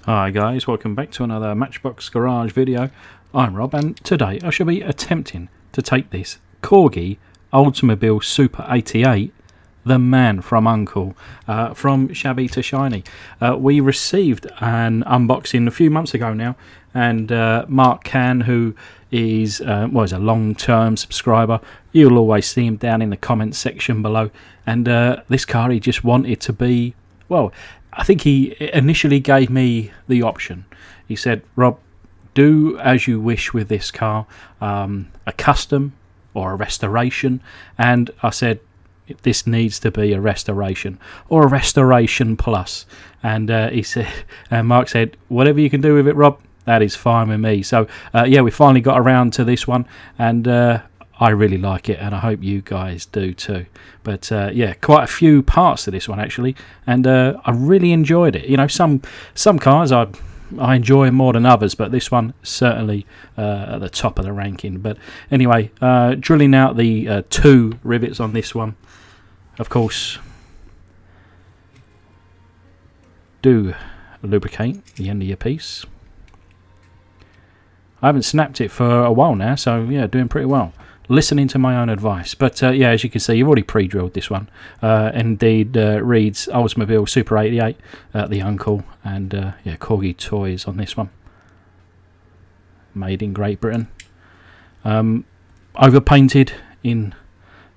Hi guys, welcome back to another Matchbox Garage video. I'm Rob, and today I shall be attempting to take this Corgi Oldsmobile Super 88, the man from U.N.C.L.E, from shabby to shiny. We received an unboxing a few months ago now, and Mark Cann, who is a long-term subscriber, you'll always see him down in the comments section below, and this car he just wanted to be, well, I think he initially gave me the option. He said, Rob, do as you wish with this car, a custom or a restoration. And I said, this needs to be a restoration or a restoration plus. And he said, and Mark said, whatever you can do with it, Rob, that is fine with me. So yeah, we finally got around to this one, and I really like it, and I hope you guys do too. But yeah, quite a few parts to this one actually, and I really enjoyed it. You know, some cars I enjoy more than others, but this one certainly at the top of the ranking. But anyway, drilling out the two rivets on this one. Of course, do lubricate the end of your piece. I haven't snapped it for a while now, so yeah, doing pretty well. Listening to my own advice. But yeah, as you can see, you've already pre-drilled this one. Indeed, reads Oldsmobile Super 88, the U.N.C.L.E, and yeah, Corgi toys on this one. Made in Great Britain. Overpainted in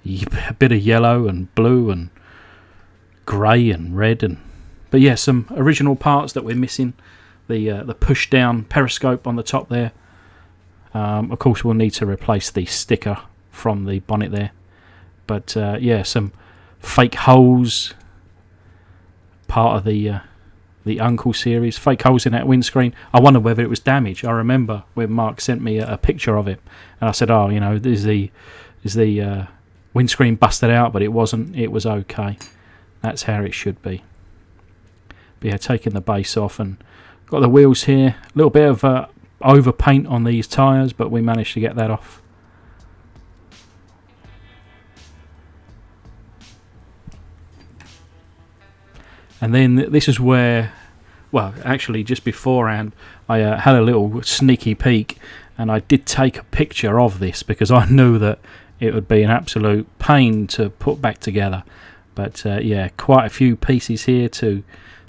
a bit of yellow and blue and grey and red, but yeah, some original parts that we're missing. The push-down periscope on the top there. Of course, we'll need to replace the sticker from the bonnet there, but yeah, some fake holes, part of the U.N.C.L.E series, fake holes in that windscreen. I wonder whether it was damaged. I remember when Mark sent me a picture of it, and I said, oh, you know, is the windscreen busted out? But it wasn't. It was okay. That's how it should be. But yeah, taking the base off, and got the wheels here, a little bit of overpaint on these tyres, but we managed to get that off. And then this is where, well, actually just beforehand, I had a little sneaky peek, and I did take a picture of this because I knew that it would be an absolute pain to put back together. But yeah, quite a few pieces here to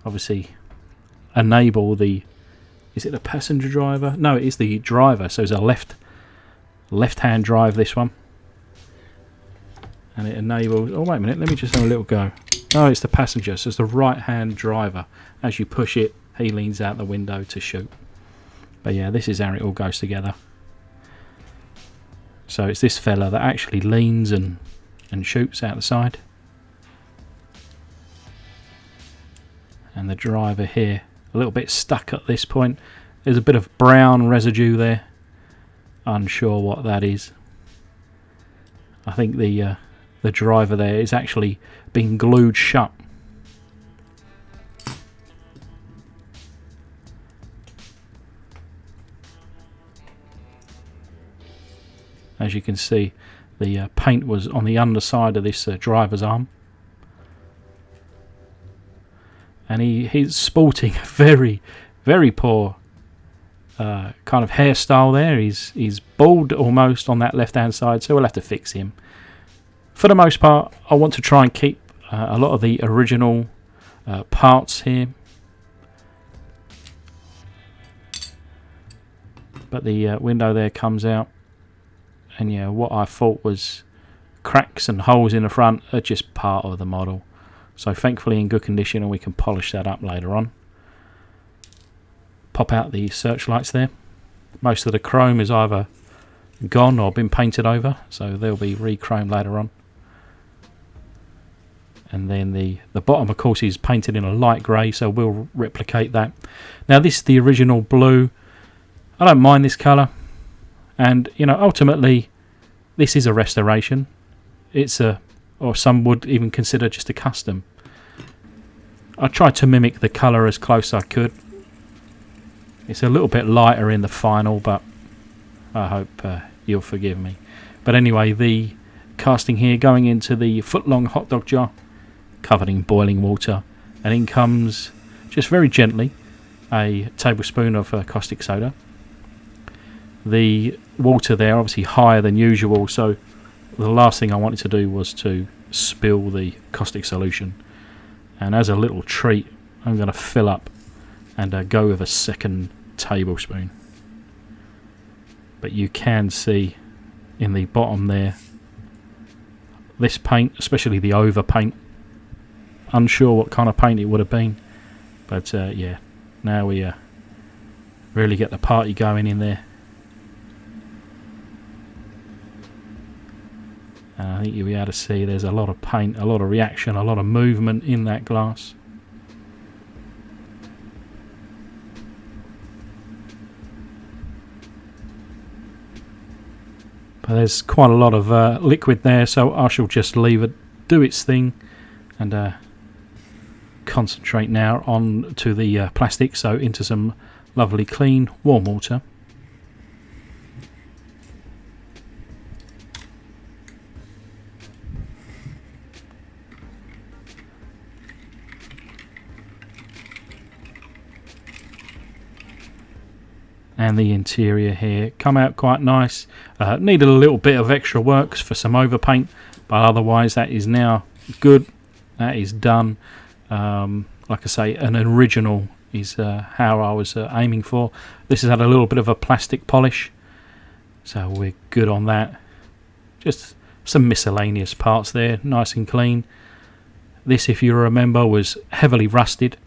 obviously enable the, is it the passenger driver? No, it is the driver. So it's a left-hand drive, this one. And it enables, oh wait a minute, let me just have a little go. Oh, it's the passenger, so it's the right-hand driver. As you push it, he leans out the window to shoot. But yeah, this is how it all goes together. So it's this fella that actually leans and shoots out the side. And the driver here, a little bit stuck at this point. There's a bit of brown residue there. Unsure what that is. I think the driver there is actually being glued shut. As you can see, the paint was on the underside of this driver's arm. And he's sporting a very, very poor kind of hairstyle there. He's bald almost on that left-hand side, so we'll have to fix him. For the most part, I want to try and keep a lot of the original parts here. But the window there comes out. And yeah, what I thought was cracks and holes in the front are just part of the model. So thankfully in good condition, and we can polish that up later on. Pop out the searchlights there. Most of the chrome is either gone or been painted over, so they'll be re-chromed later on. And then the bottom, of course, is painted in a light grey, so we'll replicate that. Now this is the original blue. I don't mind this colour, and you know, ultimately this is a restoration. It's a, or some would even consider just a custom. I tried to mimic the colour as close as I could. It's a little bit lighter in the final, but I hope you'll forgive me. But anyway, the casting here going into the foot-long hot dog jar, covered in boiling water, and in comes, just very gently, a tablespoon of caustic soda. The water there obviously higher than usual, so the last thing I wanted to do was to spill the caustic solution, and as a little treat I'm going to fill up and go with a second tablespoon. But you can see in the bottom there, this paint, especially the over paint, unsure what kind of paint it would have been, but yeah, now we really get the party going in there. And I think you'll be able to see there's a lot of paint, a lot of reaction, a lot of movement in that glass. But there's quite a lot of liquid there, so I shall just leave it do its thing and concentrate now on to the plastic, so into some lovely clean warm water. And the interior here come out quite nice. Needed a little bit of extra works for some overpaint, but otherwise that is now good. That is done. Like I say, an original is how I was aiming for. This has had a little bit of a plastic polish, so we're good on that. Just some miscellaneous parts there, nice and clean. This, if you remember, was heavily rusted.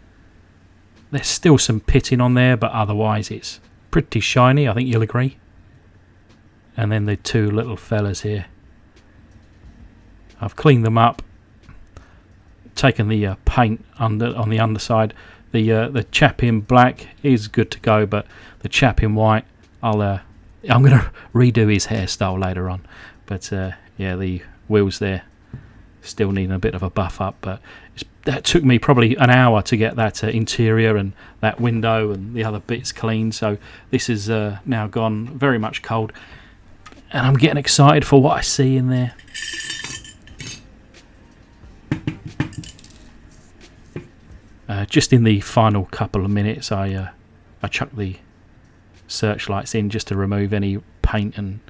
There's still some pitting on there, but otherwise it's pretty shiny, I think you'll agree. And then the two little fellas here, I've cleaned them up, taken the paint on the underside. The chap in black is good to go, but the chap in white, I'm going to redo his hairstyle later on. But yeah, the wheels there still needing a bit of a buff up, but that took me probably an hour to get that interior and that window and the other bits clean. So this is now gone very much cold, and I'm getting excited for what I see in there. Just in the final couple of minutes, I chucked the searchlights in just to remove any paint and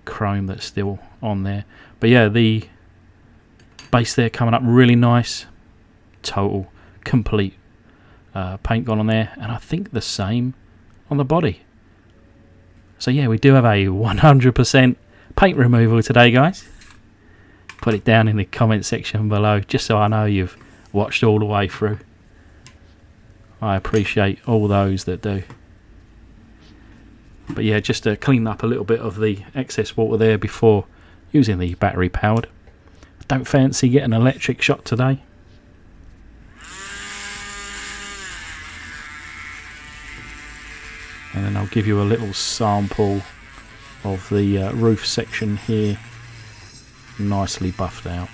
chrome that's still on there. But yeah, the base there coming up really nice, total complete paint gone on there, and I think the same on the body. So yeah, we do have a 100% paint removal today, guys. Put it down in the comment section below just so I know you've watched all the way through. I appreciate all those that do. But yeah, just to clean up a little bit of the excess water there before using the battery powered. Don't fancy getting an electric shot today. And then I'll give you a little sample of the roof section here, nicely buffed out.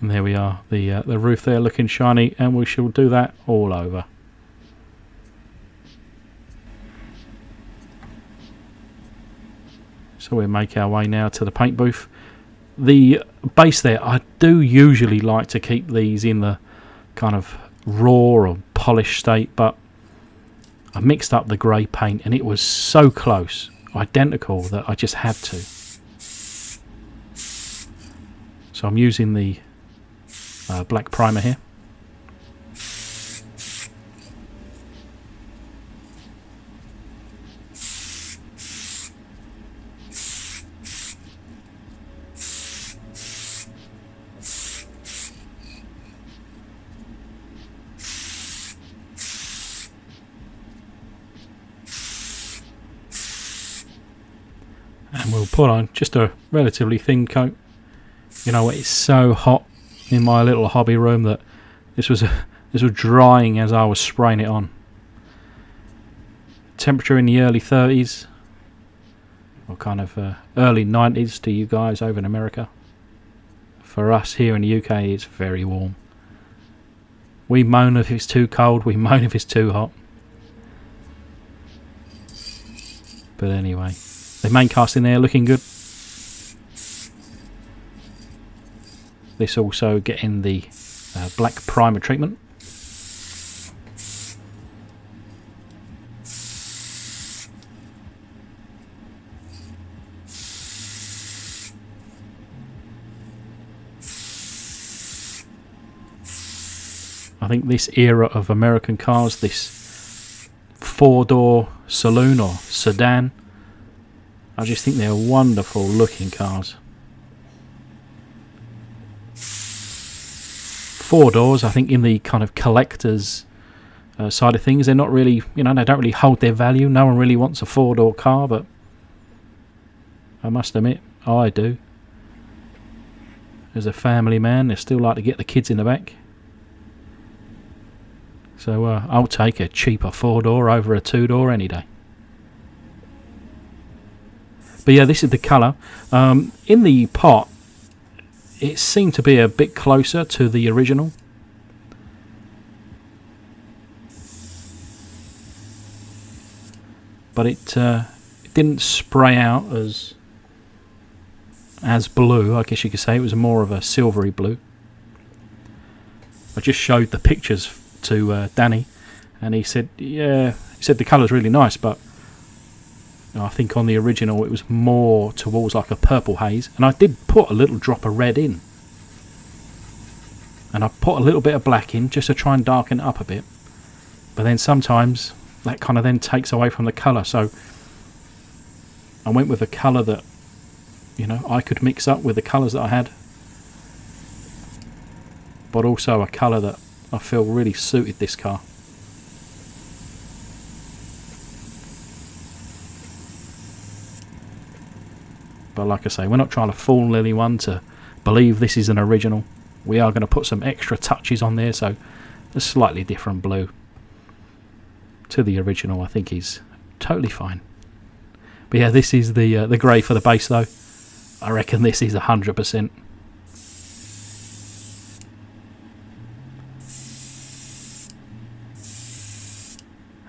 And there we are, the roof there looking shiny, and we shall do that all over. So we'll make our way now to the paint booth. The base there, I do usually like to keep these in the kind of raw or polished state, but I mixed up the grey paint and it was so close, identical, that I just had to. So I'm using the black primer here. And we'll put on just a relatively thin coat. You know, it's so hot in my little hobby room that This was drying as I was spraying it on. Temperature in the early 30s, or kind of early 90s to you guys over in America. For us here in the UK, it's very warm. We moan if it's too cold, we moan if it's too hot. But anyway, the main cast in there looking good. This also getting the black primer treatment. I think this era of American cars, this 4-door saloon or sedan, I just think they're wonderful looking cars. 4 doors, I think in the kind of collector's side of things, they're not really, they don't really hold their value. No one really wants a 4-door car, but I must admit, I do. As a family man, I still like to get the kids in the back. So I'll take a cheaper 4-door over a 2-door any day. But yeah, this is the colour. In the pot, it seemed to be a bit closer to the original. But it didn't spray out as blue, I guess you could say. It was more of a silvery blue. I just showed the pictures to Danny, and he said, yeah, the colour's really nice, but I think on the original it was more towards like a purple haze. And I did put a little drop of red in, and I put a little bit of black in just to try and darken it up a bit, but then sometimes that kind of then takes away from the colour. So I went with a colour that I could mix up with the colours that I had, but also a colour that I feel really suited this car. But like I say, we're not trying to fool anyone to believe this is an original. We are going to put some extra touches on there, so a slightly different blue to the original I think is totally fine. But yeah, this is the grey for the base though. I reckon this is 100%.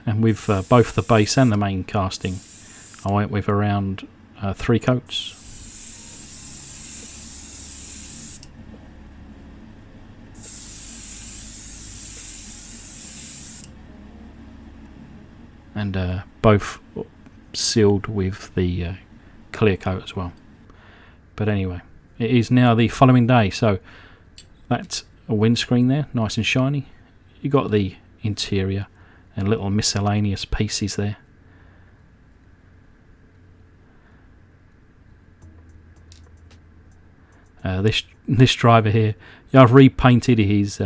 And with both the base and the main casting, I went with around 3 coats. And both sealed with the clear coat as well. But anyway, it is now the following day, so that's a windscreen there, nice and shiny. You got the interior and little miscellaneous pieces there. This driver here, I've repainted his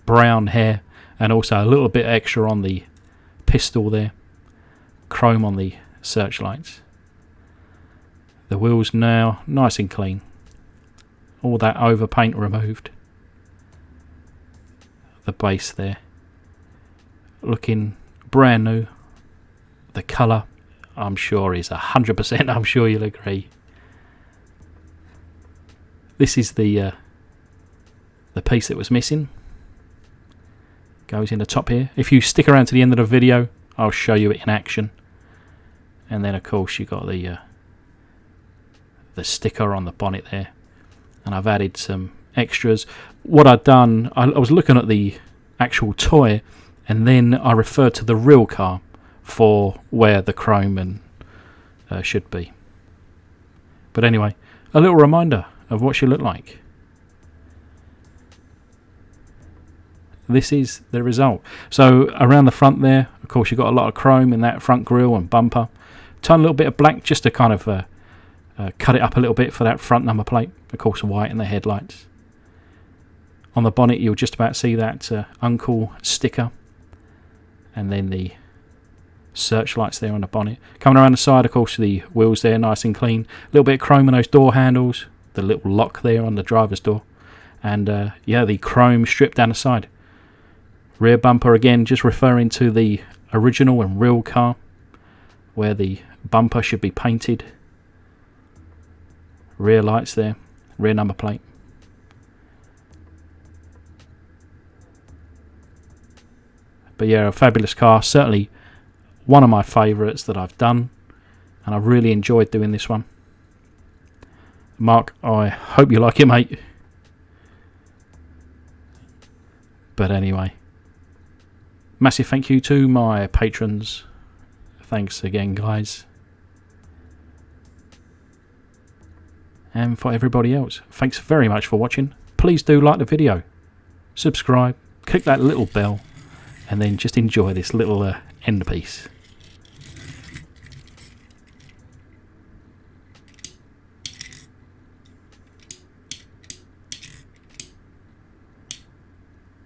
brown hair, and also a little bit extra on the pistol there, chrome on the searchlights. The wheels now nice and clean, all that overpaint removed. The base there looking brand new. The colour, I'm sure, is 100%. I'm sure you'll agree. This is the piece that was missing. Goes in the top here. If you stick around to the end of the video, I'll show you it in action. And then of course you got the sticker on the bonnet there. And I've added some extras. What I've done, I was looking at the actual toy, and then I referred to the real car for where the chrome and should be. But anyway, a little reminder of what she looked like. This is the result. So around the front there, of course, you've got a lot of chrome in that front grille and bumper. Turn a little bit of black just to kind of cut it up a little bit for that front number plate. Of course, white in the headlights. On the bonnet, you'll just about see that U.N.C.L.E sticker, and then the searchlights there on the bonnet. Coming around the side, of course, the wheels there nice and clean. A little bit of chrome in those door handles, the little lock there on the driver's door, and yeah, the chrome strip down the side. Rear bumper again, just referring to the original and real car, where the bumper should be painted. Rear lights there, rear number plate. But yeah, a fabulous car, certainly one of my favourites that I've done, and I really enjoyed doing this one. Mark, I hope you like it, mate. But anyway, massive thank you to my patrons. Thanks again, guys. And for everybody else, thanks very much for watching. Please do like the video, subscribe, click that little bell, and then just enjoy this little end piece.